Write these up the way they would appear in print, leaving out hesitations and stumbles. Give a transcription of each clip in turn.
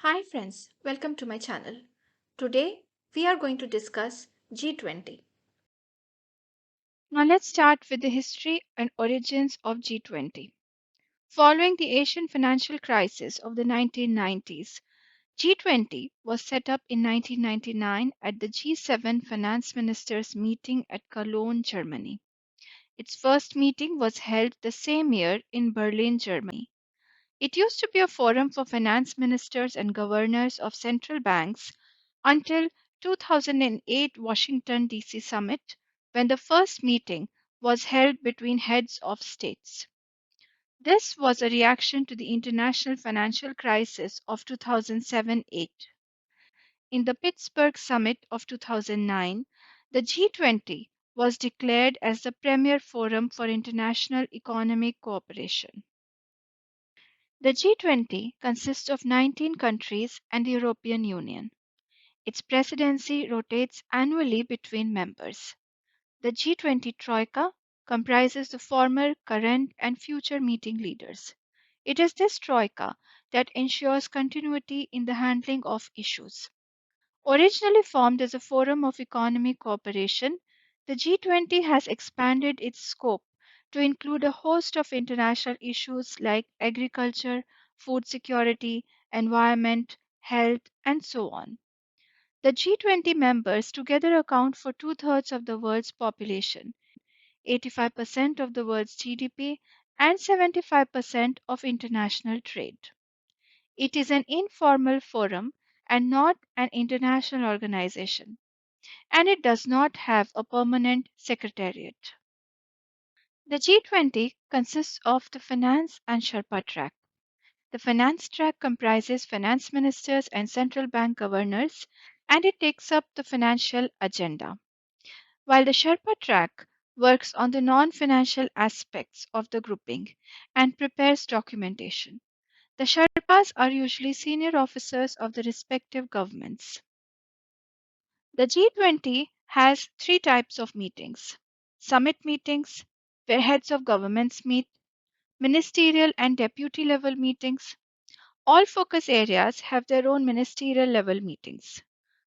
Hi friends, welcome to my channel. Today we are going to discuss G20. Now let's start with the history and origins of G20. Following the Asian financial crisis of the 1990s, G20 was set up in 1999 at the G7 finance ministers meeting at Cologne, Germany. Its first meeting was held the same year in Berlin, Germany. It used to be a forum for finance ministers and governors of central banks until 2008 Washington DC summit when the first meeting was held between heads of states. This was a reaction to the international financial crisis of 2007-8. In the Pittsburgh summit of 2009, the G20 was declared as the premier forum for international economic cooperation. The G20 consists of 19 countries and the European Union. Its presidency rotates annually between members. The G20 Troika comprises the former, current, and future meeting leaders. It is this Troika that ensures continuity in the handling of issues. Originally formed as a forum of economic cooperation, the G20 has expanded its scope to include a host of international issues like agriculture, food security, environment, health, and so on. The G20 members together account for two-thirds of the world's population, 85% of the world's GDP, and 75% of international trade. It is an informal forum and not an international organization, and it does not have a permanent secretariat. The G20 consists of the finance and Sherpa track. The finance track comprises finance ministers and central bank governors, and it takes up the financial agenda, while the Sherpa track works on the non financial aspects of the grouping and prepares documentation. The Sherpas are usually senior officers of the respective governments. The G20 has three types of meetings: summit meetings, where heads of governments meet, ministerial and deputy level meetings. All focus areas have their own ministerial level meetings.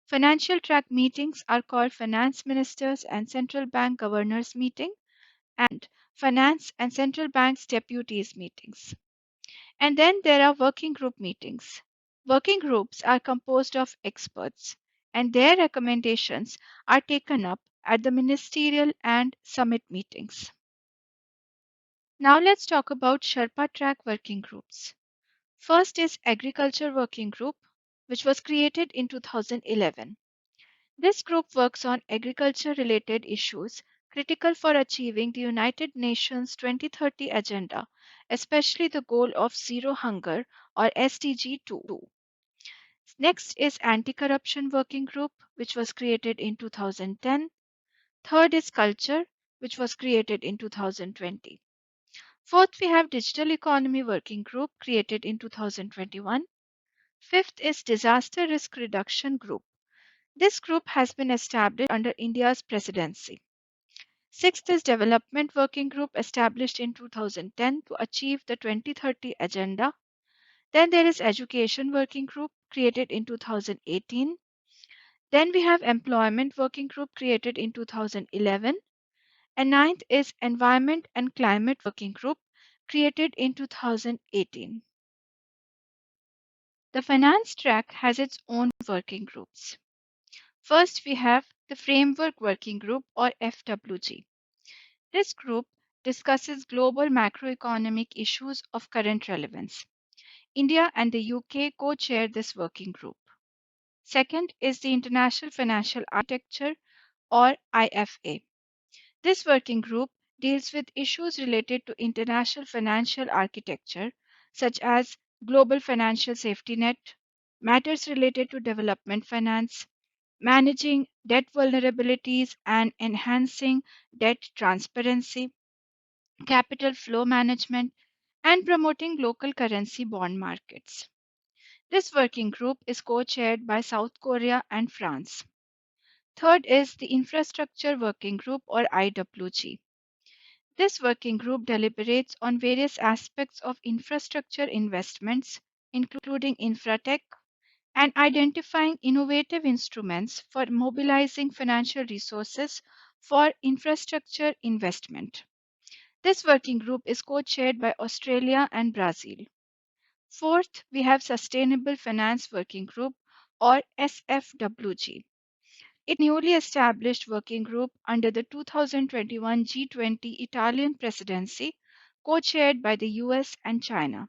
Financial track meetings are called finance ministers and central bank governors meeting and finance and central banks deputies meetings. And then there are working group meetings. Working groups are composed of experts, and their recommendations are taken up at the ministerial and summit meetings. Now let's talk about Sherpa track working groups. First is Agriculture Working Group, which was created in 2011. This group works on agriculture related issues critical for achieving the United Nations 2030 agenda, especially the goal of zero hunger or SDG 2. Next is Anti-Corruption Working Group, which was created in 2010. Third is Culture, which was created in 2020. Fourth, we have Digital Economy Working Group, created in 2021. Fifth is Disaster Risk Reduction Group. This group has been established under India's presidency. Sixth is Development Working Group, established in 2010 to achieve the 2030 agenda. Then there is Education Working Group, created in 2018. Then we have Employment Working Group, created in 2011. And ninth is Environment and Climate Working Group, created in 2018. The finance track has its own working groups. First, we have the Framework Working Group, or FWG. This group discusses global macroeconomic issues of current relevance. India and the UK co chair this working group. Second is the International Financial Architecture, or IFA. This working group deals with issues related to international financial architecture, such as global financial safety net, matters related to development finance, managing debt vulnerabilities and enhancing debt transparency, capital flow management, and promoting local currency bond markets. This working group is co chaired by South Korea and France. Third is the Infrastructure Working Group, or IWG. This working group deliberates on various aspects of infrastructure investments, including infratech, and identifying innovative instruments for mobilizing financial resources for infrastructure investment. This working group is co chaired by Australia and Brazil. Fourth, we have Sustainable Finance Working Group or SFWG. It newly established working group under the 2021 G20 Italian presidency, co chaired by the US and China.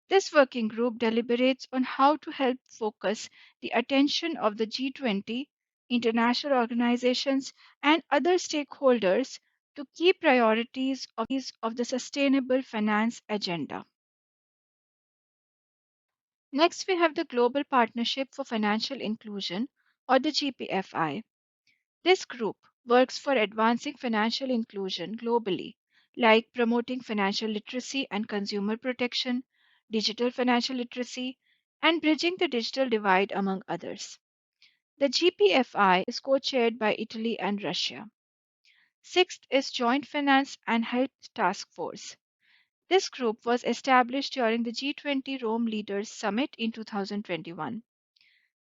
This working group deliberates on how to help focus the attention of the G20, international organizations, and other stakeholders to key priorities of the sustainable finance agenda. Next, we have the Global Partnership for Financial Inclusion, or the GPFI. This group works for advancing financial inclusion globally, like promoting financial literacy and consumer protection, digital financial literacy, and bridging the digital divide, among others. The GPFI is co chaired by Italy and Russia. Sixth is Joint Finance and Health Task Force. This group was established during the G20 Rome Leaders Summit in 2021.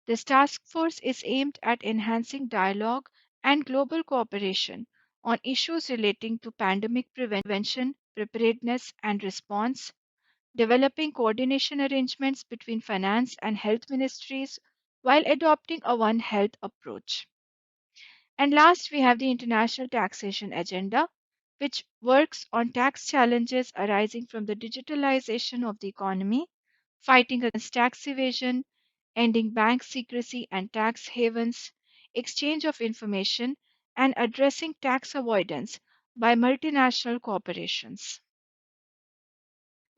This task force is aimed at enhancing dialogue and global cooperation on issues relating to pandemic prevention, preparedness, and response, developing coordination arrangements between finance and health ministries while adopting a One Health approach. And last, we have the International Taxation Agenda, which works on tax challenges arising from the digitalization of the economy, fighting against tax evasion, ending bank secrecy and tax havens, exchange of information, and addressing tax avoidance by multinational corporations.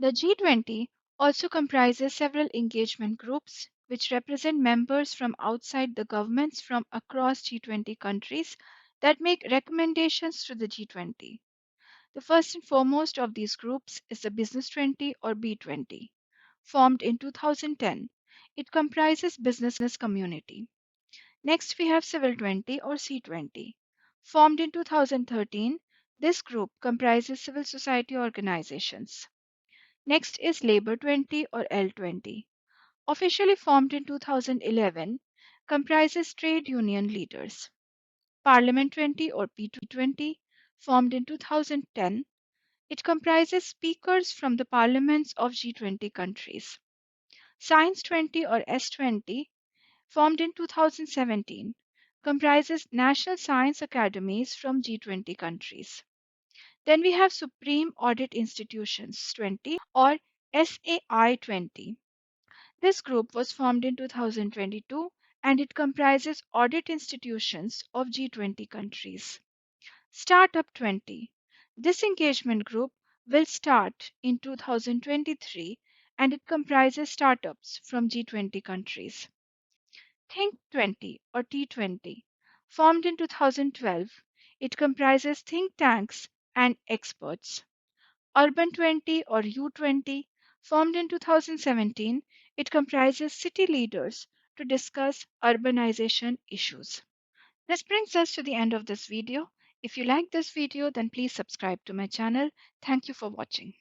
The G20 also comprises several engagement groups which represent members from outside the governments from across G20 countries that make recommendations to the G20. The first and foremost of these groups is the Business 20 or B20. Formed in 2010, it comprises business community. Next, we have Civil 20 or C20. Formed in 2013, this group comprises civil society organizations. Next is Labor 20 or L20. Officially formed in 2011, comprises trade union leaders. Parliament 20 or P20, formed in 2010, it comprises speakers from the parliaments of G20 countries. Science 20 or S20, formed in 2017, comprises national science academies from G20 countries. Then we have Supreme Audit Institutions 20 or SAI 20. This group was formed in 2022 and it comprises audit institutions of G20 countries. Startup 20. This engagement group will start in 2023 and it comprises startups from G20 countries. Think 20 or T20. Formed in 2012, it comprises think tanks and experts. Urban 20 or U20, formed in 2017, it comprises city leaders to discuss urbanization issues. This brings us to the end of this video. If you like this video, then please subscribe to my channel. Thank you for watching.